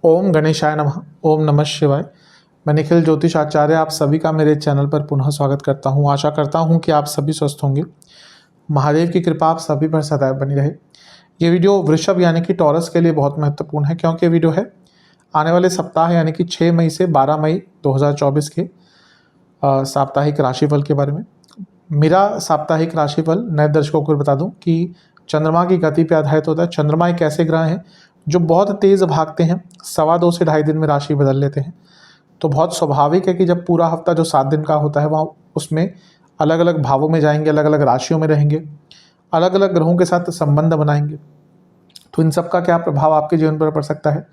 ओम गणेशाय नमः। ओम नमः शिवाय। मैं निखिल ज्योतिष आचार्य आप सभी का मेरे चैनल पर पुनः स्वागत करता हूं। आशा करता हूं कि आप सभी स्वस्थ होंगे। महादेव की कृपा आप सभी पर सदैव बनी रहे। ये वीडियो वृषभ यानी कि टॉरस के लिए बहुत महत्वपूर्ण है, क्योंकि वीडियो है आने वाले सप्ताह यानी कि 6 मई से 12 मई 2024 के साप्ताहिक राशिफल के बारे में। मेरा साप्ताहिक राशिफल नए दर्शकों को बता दूं कि चंद्रमा की गति पर आधारित होता है। चंद्रमा एक ऐसे ग्रह हैं जो बहुत तेज़ भागते हैं, 2.25 से 2.5 दिन में राशि बदल लेते हैं। तो बहुत स्वाभाविक है कि जब पूरा हफ्ता जो 7 दिन का होता है वहाँ उसमें अलग अलग भावों में जाएंगे, अलग अलग राशियों में रहेंगे, अलग अलग ग्रहों के साथ संबंध बनाएंगे। तो इन सब का क्या प्रभाव आपके जीवन पर पड़ सकता है,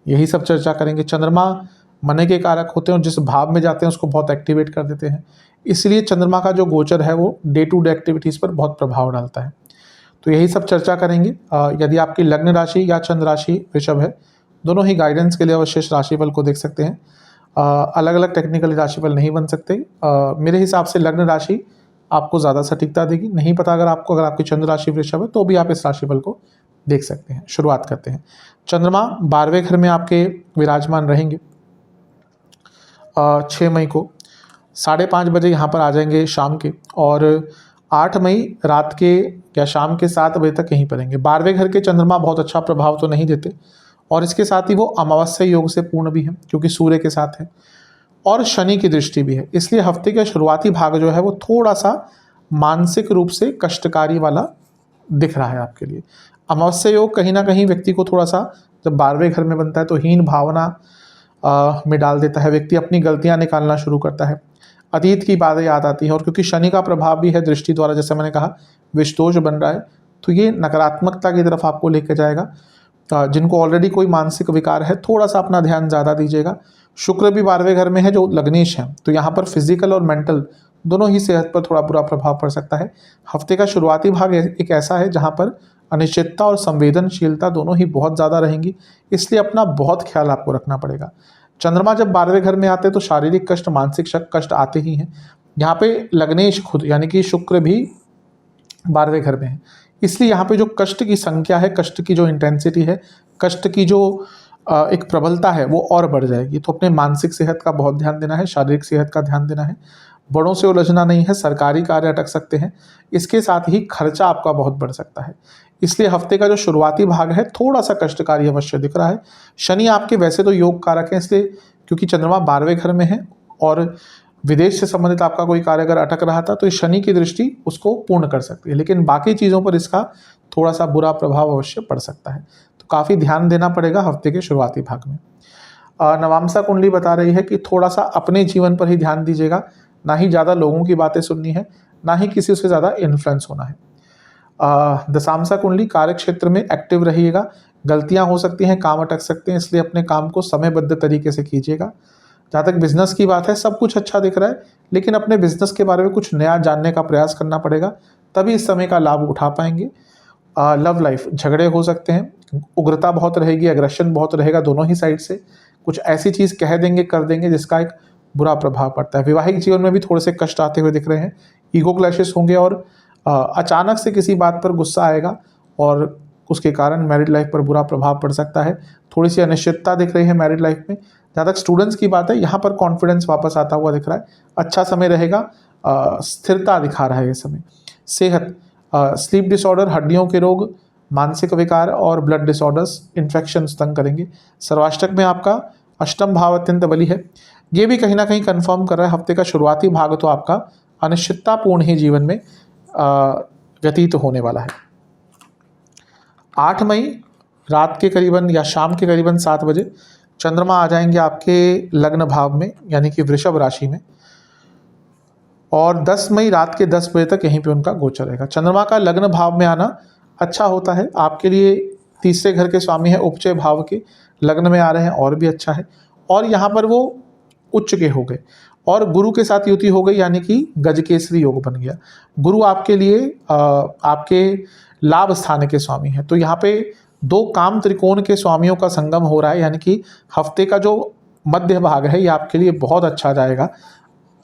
यही सब चर्चा करेंगे। चंद्रमा मन के कारक होते हैं और जिस भाव में जाते हैं उसको बहुत एक्टिवेट कर देते हैं। इसलिए चंद्रमा का जो गोचर है वो डे टू डे एक्टिविटीज़ पर बहुत प्रभाव डालता है। तो यही सब चर्चा करेंगे। यदि आपकी लग्न राशि या चंद्र राशि वृषभ है, दोनों ही गाइडेंस के लिए अवश्य राशिफल को देख सकते हैं। अलग अलग टेक्निकल राशिफल नहीं बन सकते। मेरे हिसाब से लग्न राशि आपको ज़्यादा सटीकता देगी। नहीं पता अगर आपकी चंद्र राशि वृषभ है तो भी आप इस राशिफल को देख सकते हैं। शुरुआत करते हैं। चंद्रमा 12वें घर में आपके विराजमान रहेंगे 6 मई को 5:30 बजे यहाँ पर आ जाएंगे शाम के, और 8 मई रात के या शाम के 7 बजे तक यहीं पर रहेंगे। 12वें घर के चंद्रमा बहुत अच्छा प्रभाव तो नहीं देते, और इसके साथ ही वो अमावस्या योग से पूर्ण भी है क्योंकि सूर्य के साथ है, और शनि की दृष्टि भी है। इसलिए हफ्ते का शुरुआती भाग जो है वो थोड़ा सा मानसिक रूप से कष्टकारी वाला दिख रहा है आपके लिए। अमावस्या योग कहीं ना कहीं व्यक्ति को थोड़ा सा, जब 12वें घर में बनता है तो हीन भावना में डाल देता है। व्यक्ति अपनी गलतियां निकालना शुरू करता है, अतीत की बातें याद आती हैं, और क्योंकि शनि का प्रभाव भी है दृष्टि द्वारा, जैसे मैंने कहा विषदोष बन रहा है, तो ये नकारात्मकता की तरफ आपको लेकर जाएगा। जिनको ऑलरेडी कोई मानसिक विकार है थोड़ा सा अपना ध्यान ज़्यादा दीजिएगा। शुक्र भी 12वें घर में है जो लग्नेश है, तो यहाँ पर फिजिकल और मेंटल दोनों ही सेहत पर थोड़ा बुरा प्रभाव पड़ सकता है। हफ्ते का शुरुआती भाग एक ऐसा है जहाँ पर अनिश्चितता और संवेदनशीलता दोनों ही बहुत ज़्यादा रहेंगी, इसलिए अपना बहुत ख्याल आपको रखना पड़ेगा। चंद्रमा जब 12वें घर में आते हैं तो शारीरिक कष्ट, मानसिक कष्ट आते ही हैं। यहाँ पे लग्नेश खुद यानी कि शुक्र भी 12वें घर में है, इसलिए यहाँ पे जो कष्ट की संख्या है, कष्ट की जो इंटेंसिटी है, कष्ट की जो एक प्रबलता है वो और बढ़ जाएगी। तो अपने मानसिक सेहत का बहुत ध्यान देना है, शारीरिक सेहत का ध्यान देना है, बड़ों से उलझना नहीं है, सरकारी कार्य अटक सकते हैं। इसके साथ ही खर्चा आपका बहुत बढ़ सकता है, इसलिए हफ्ते का जो शुरुआती भाग है थोड़ा सा कष्टकारी अवश्य दिख रहा है। शनि आपके वैसे तो योग कारक है, इसलिए क्योंकि चंद्रमा 12वें घर में है और विदेश से संबंधित आपका कोई कार्य अगर अटक रहा था तो इस शनि की दृष्टि उसको पूर्ण कर सकती है, लेकिन बाकी चीज़ों पर इसका थोड़ा सा बुरा प्रभाव अवश्य पड़ सकता है। तो काफ़ी ध्यान देना पड़ेगा हफ्ते के शुरुआती भाग में। नवांसा कुंडली बता रही है कि थोड़ा सा अपने जीवन पर ही ध्यान दीजिएगा, ना ही ज़्यादा लोगों की बातें सुननी है, ना ही किसी से ज़्यादा इन्फ्लुएंस होना है। दशांशा कुंडली कार्य क्षेत्र में एक्टिव रहिएगा, गलतियां हो सकती हैं, काम अटक सकते हैं, इसलिए अपने काम को समयबद्ध तरीके से कीजिएगा। जहाँ तक बिजनेस की बात है सब कुछ अच्छा दिख रहा है, लेकिन अपने बिजनेस के बारे में कुछ नया जानने का प्रयास करना पड़ेगा, तभी इस समय का लाभ उठा पाएंगे। लव लाइफ झगड़े हो सकते हैं, उग्रता बहुत रहेगी, एग्रेशन बहुत रहेगा दोनों ही साइड से, कुछ ऐसी चीज़ कह देंगे कर देंगे जिसका एक बुरा प्रभाव पड़ता है। वैवाहिक जीवन में भी थोड़े से कष्ट आते हुए दिख रहे हैं, ईगो क्लैशेस होंगे, और अचानक से किसी बात पर गुस्सा आएगा और उसके कारण मैरिड लाइफ पर बुरा प्रभाव पड़ सकता है। थोड़ी सी अनिश्चितता दिख रही है मैरिड लाइफ में। जहाँ तक स्टूडेंट्स की बात है, यहाँ पर कॉन्फिडेंस वापस आता हुआ दिख रहा है, अच्छा समय रहेगा, स्थिरता दिखा रहा है ये समय। सेहत, स्लीप डिसऑर्डर, हड्डियों के रोग, मानसिक विकार और ब्लड डिसऑर्डर्स, इन्फेक्शन तंग करेंगे। सर्वाष्टक में आपका अष्टम भाव अत्यंत बली है, ये भी कहीं ना कहीं कंफर्म कर रहा है हफ्ते का शुरुआती भाग तो आपका अनिश्चिततापूर्ण ही जीवन में व्यतीत होने वाला है। 8 मई रात के करीबन या शाम के करीबन 7 बजे चंद्रमा आ जाएंगे आपके लग्न भाव में यानी कि वृषभ राशि में, और 10 मई रात के 10 बजे तक यहीं पे उनका गोचर रहेगा। चंद्रमा का लग्न भाव में आना अच्छा होता है आपके लिए, तीसरे घर के स्वामी है, उपचय भाव के लग्न में आ रहे हैं और भी अच्छा है, और यहाँ पर वो उच्च के हो गए और गुरु के साथ युति हो गई यानी कि गजकेसरी योग बन गया। गुरु आपके लिए आपके लाभ स्थान के स्वामी हैं, तो यहाँ पे 2 काम त्रिकोण के स्वामियों का संगम हो रहा है, यानी कि हफ्ते का जो मध्य भाग है ये आपके लिए बहुत अच्छा जाएगा।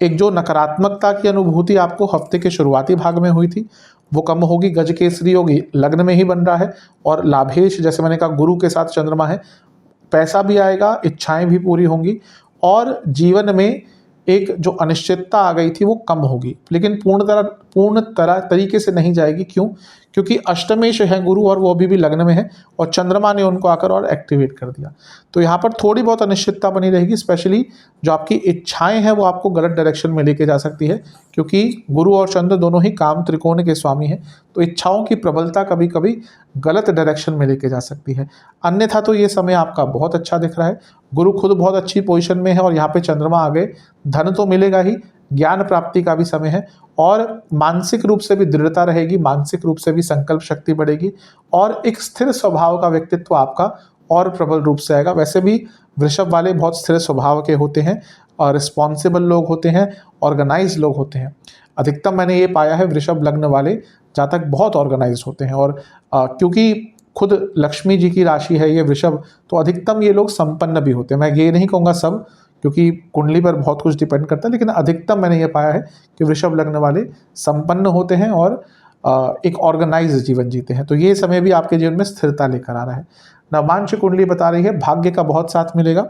एक जो नकारात्मकता की अनुभूति आपको हफ्ते के शुरुआती भाग में हुई थी वो कम होगी। गजकेसरी योग लग्न में ही बन रहा है, और लाभेश जैसे मैंने कहा गुरु के साथ चंद्रमा है, पैसा भी आएगा, इच्छाएं भी पूरी होंगी और जीवन में एक जो अनिश्चितता आ गई थी वो कम होगी, लेकिन पूर्ण तरह तरीके से नहीं जाएगी। क्यों? क्योंकि अष्टमेश है गुरु और वो अभी भी लग्न में है और चंद्रमा ने उनको आकर और एक्टिवेट कर दिया। तो यहाँ पर थोड़ी बहुत अनिश्चितता बनी रहेगी, स्पेशली जो आपकी इच्छाएं हैं वो आपको गलत डायरेक्शन में लेके जा सकती है, क्योंकि गुरु और चंद्र दोनों ही काम त्रिकोण के स्वामी हैं। तो इच्छाओं की प्रबलता कभी कभी गलत डायरेक्शन में लेके जा सकती है। अन्यथा तो ये समय आपका बहुत अच्छा दिख रहा है। गुरु खुद बहुत अच्छी पोजीशन में है और यहाँ पे चंद्रमा आ गए, धन तो मिलेगा ही, ज्ञान प्राप्ति का भी समय है और मानसिक रूप से भी दृढ़ता रहेगी, मानसिक रूप से भी संकल्प शक्ति बढ़ेगी और एक स्थिर स्वभाव का व्यक्तित्व आपका और प्रबल रूप से आएगा। वैसे भी वृषभ वाले बहुत स्थिर स्वभाव के होते हैं और रिस्पॉन्सिबल लोग होते हैं, ऑर्गेनाइज लोग होते हैं। अधिकतम मैंने ये पाया है वृषभ लग्न वाले जातक बहुत ऑर्गेनाइज होते हैं और क्योंकि खुद लक्ष्मी जी की राशि है ये वृषभ, तो अधिकतम ये लोग संपन्न भी होते हैं। मैं ये नहीं कहूँगा सब, क्योंकि कुंडली पर बहुत कुछ डिपेंड करता है, लेकिन अधिकतम मैंने ये पाया है कि वृषभ लग्न वाले संपन्न होते हैं और एक ऑर्गेनाइज जीवन जीते हैं। तो ये समय भी आपके जीवन में स्थिरता लेकर आ रहा है। नवमांश कुंडली बता रही है भाग्य का बहुत साथ मिलेगा।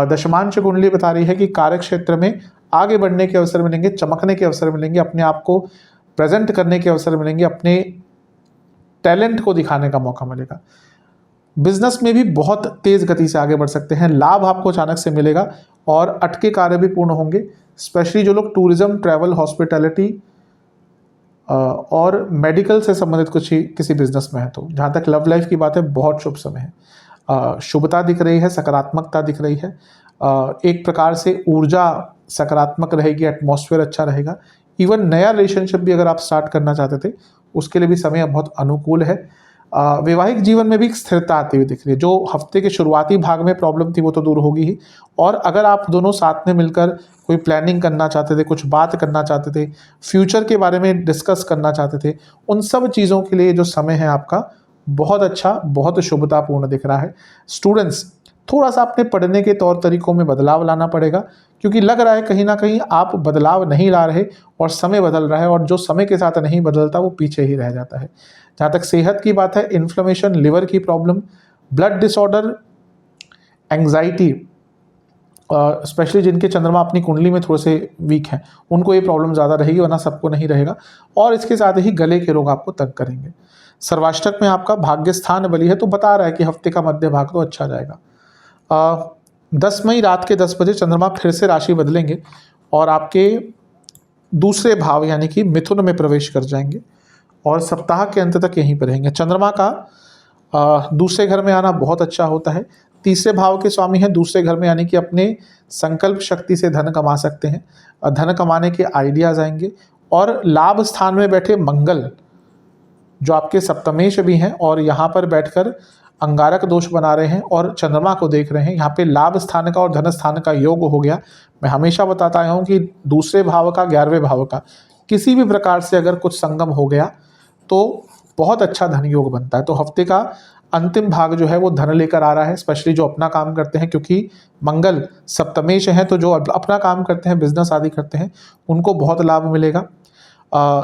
दशमांश कुंडली बता रही है कि कार्य क्षेत्र में आगे बढ़ने के अवसर मिलेंगे, चमकने के अवसर मिलेंगे, अपने आप को प्रेजेंट करने के अवसर मिलेंगे, अपने टैलेंट को दिखाने का मौका मिलेगा। बिजनेस में भी बहुत तेज गति से आगे बढ़ सकते हैं, लाभ आपको अचानक से मिलेगा और अटके कार्य भी पूर्ण होंगे। स्पेशली जो लोग टूरिज्म, ट्रैवल, हॉस्पिटैलिटी और मेडिकल से संबंधित किसी बिजनेस में है, तो जहाँ तक लव लाइफ की बात है बहुत शुभ समय है। शुभता दिख रही है, सकारात्मकता दिख रही है, एक प्रकार से ऊर्जा सकारात्मक रहेगी, एटमॉस्फेयर अच्छा रहेगा। इवन नया रिलेशनशिप भी अगर आप स्टार्ट करना चाहते थे उसके लिए भी समय बहुत अनुकूल है। वैवाहिक जीवन में भी एक स्थिरता आती हुई दिख रही है। जो हफ्ते के शुरुआती भाग में प्रॉब्लम थी वो तो दूर होगी ही, और अगर आप दोनों साथ में मिलकर कोई प्लानिंग करना चाहते थे, कुछ बात करना चाहते थे, फ्यूचर के बारे में डिस्कस करना चाहते थे, उन सब चीज़ों के लिए जो समय है आपका बहुत अच्छा, बहुत शुभतापूर्ण दिख रहा है। स्टूडेंट्स, थोड़ा सा अपने पढ़ने के तौर तरीकों में बदलाव लाना पड़ेगा, क्योंकि लग रहा है कहीं ना कहीं आप बदलाव नहीं ला रहे और समय बदल रहा है, और जो समय के साथ नहीं बदलता वो पीछे ही रह जाता है। जहाँ तक सेहत की बात है, इन्फ्लेमेशन, लिवर की problem, blood disorder, anxiety, specially जिनके चंद्रमा अपनी कुंडली में थोड़े से वीक हैं उनको ये प्रॉब्लम ज़्यादा रहेगी, वरना सबको नहीं रहेगा। और इसके साथ ही गले के रोग आपको तंग करेंगे। सर्वाष्टक में आपका भाग्य स्थान बली है, तो बता रहा है कि हफ्ते का मध्य भाग तो अच्छा जाएगा। 10 मई रात के 10 बजे चंद्रमा फिर से राशि बदलेंगे और आपके दूसरे भाव यानी कि मिथुन में प्रवेश कर जाएंगे और सप्ताह के अंत तक यहीं पर रहेंगे। चंद्रमा का दूसरे घर में आना बहुत अच्छा होता है। तीसरे भाव के स्वामी हैं दूसरे घर में, यानी कि अपने संकल्प शक्ति से धन कमा सकते हैं, धन कमाने के आइडियाज़ आएंगे। और लाभ स्थान में बैठे मंगल जो आपके सप्तमेश भी हैं और यहाँ पर बैठकर अंगारक दोष बना रहे हैं और चंद्रमा को देख रहे हैं, यहाँ पे लाभ स्थान का और धन स्थान का योग हो गया। मैं हमेशा बताता आया हूँ कि दूसरे भाव का, 11वें भाव का किसी भी प्रकार से अगर कुछ संगम हो गया तो बहुत अच्छा धन योग बनता है। तो हफ्ते का अंतिम भाग जो है वो धन लेकर आ रहा है, स्पेशली जो अपना काम करते हैं, क्योंकि मंगल सप्तमेश हैं, तो जो अपना काम करते हैं, बिजनेस आदि करते हैं, उनको बहुत लाभ मिलेगा।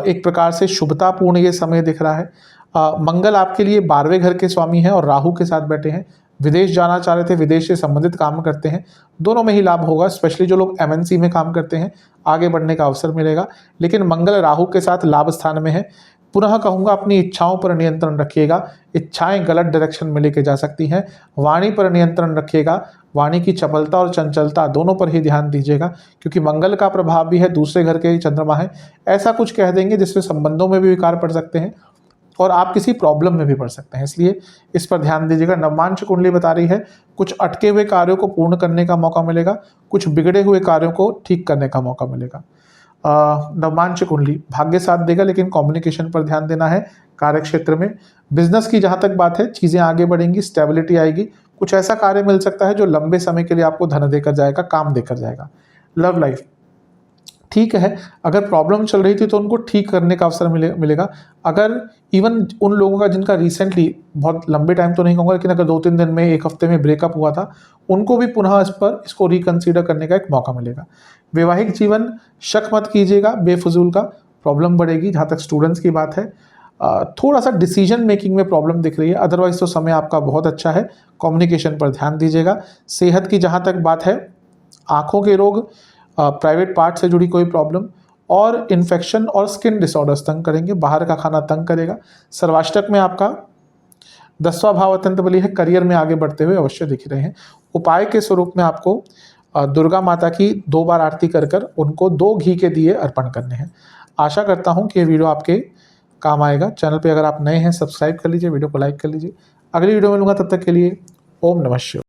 एक प्रकार से शुभतापूर्ण ये समय दिख रहा है। मंगल आपके लिए 12वें घर के स्वामी हैं और राहु के साथ बैठे हैं। विदेश जाना चाह रहे थे, विदेश से संबंधित काम करते हैं, दोनों में ही लाभ होगा। स्पेशली जो लोग MNC में काम करते हैं आगे बढ़ने का अवसर मिलेगा। लेकिन मंगल राहु के साथ लाभ स्थान में है। पुनः कहूँगा अपनी इच्छाओं पर नियंत्रण रखिएगा, इच्छाएं गलत डायरेक्शन में लेके जा सकती हैं। वाणी पर नियंत्रण रखिएगा, वाणी की चपलता और चंचलता दोनों पर ही ध्यान दीजिएगा, क्योंकि मंगल का प्रभाव भी है, दूसरे घर के चंद्रमा है। ऐसा कुछ कह देंगे जिससे संबंधों में भी विकार पड़ सकते हैं और आप किसी प्रॉब्लम में भी पड़ सकते हैं, इसलिए इस पर ध्यान दीजिएगा। नवमांश कुंडली बता रही है कुछ अटके हुए कार्यों को पूर्ण करने का मौका मिलेगा, कुछ बिगड़े हुए कार्यों को ठीक करने का मौका मिलेगा। नवमांश कुंडली भाग्य साथ देगा, लेकिन कम्युनिकेशन पर ध्यान देना है। कार्य क्षेत्र में, बिजनेस की जहाँ तक बात है, चीज़ें आगे बढ़ेंगी, स्टेबिलिटी आएगी, कुछ ऐसा कार्य मिल सकता है जो लंबे समय के लिए आपको धन देकर जाएगा, काम देकर जाएगा। लव लाइफ ठीक है, अगर प्रॉब्लम चल रही थी तो उनको ठीक करने का अवसर मिलेगा। अगर इवन उन लोगों का जिनका रिसेंटली, बहुत लंबे टाइम तो नहीं कहूँगा, लेकिन अगर 2-3 दिन में, 1 हफ्ते में ब्रेकअप हुआ था, उनको भी पुनः इसको रिकंसीडर करने का एक मौका मिलेगा। वैवाहिक जीवन, शक मत कीजिएगा बेफजूल का, प्रॉब्लम बढ़ेगी। जहाँ तक स्टूडेंट्स की बात है, थोड़ा सा डिसीजन मेकिंग में प्रॉब्लम दिख रही है। अदरवाइज तो समय आपका बहुत अच्छा है। कम्युनिकेशन पर ध्यान दीजिएगा। सेहत की जहाँ तक बात है, आँखों के रोग, प्राइवेट पार्ट से जुड़ी कोई प्रॉब्लम और इन्फेक्शन और स्किन डिसऑर्डर्स तंग करेंगे। बाहर का खाना तंग करेगा। सर्वाष्टक में आपका 10वां भाव अत्यंत बली है। करियर में आगे बढ़ते हुए अवश्य दिख रहे हैं। उपाय के स्वरूप में आपको दुर्गा माता की 2 बार आरती कर कर उनको 2 घी के दिए अर्पण करने हैं। आशा करता हूँ कि ये वीडियो आपके काम आएगा। चैनल पे अगर आप नए हैं सब्सक्राइब कर लीजिए, वीडियो को लाइक कर लीजिए। अगली वीडियो में मिलूंगा, तब तक के लिए ओम नमः शिवाय।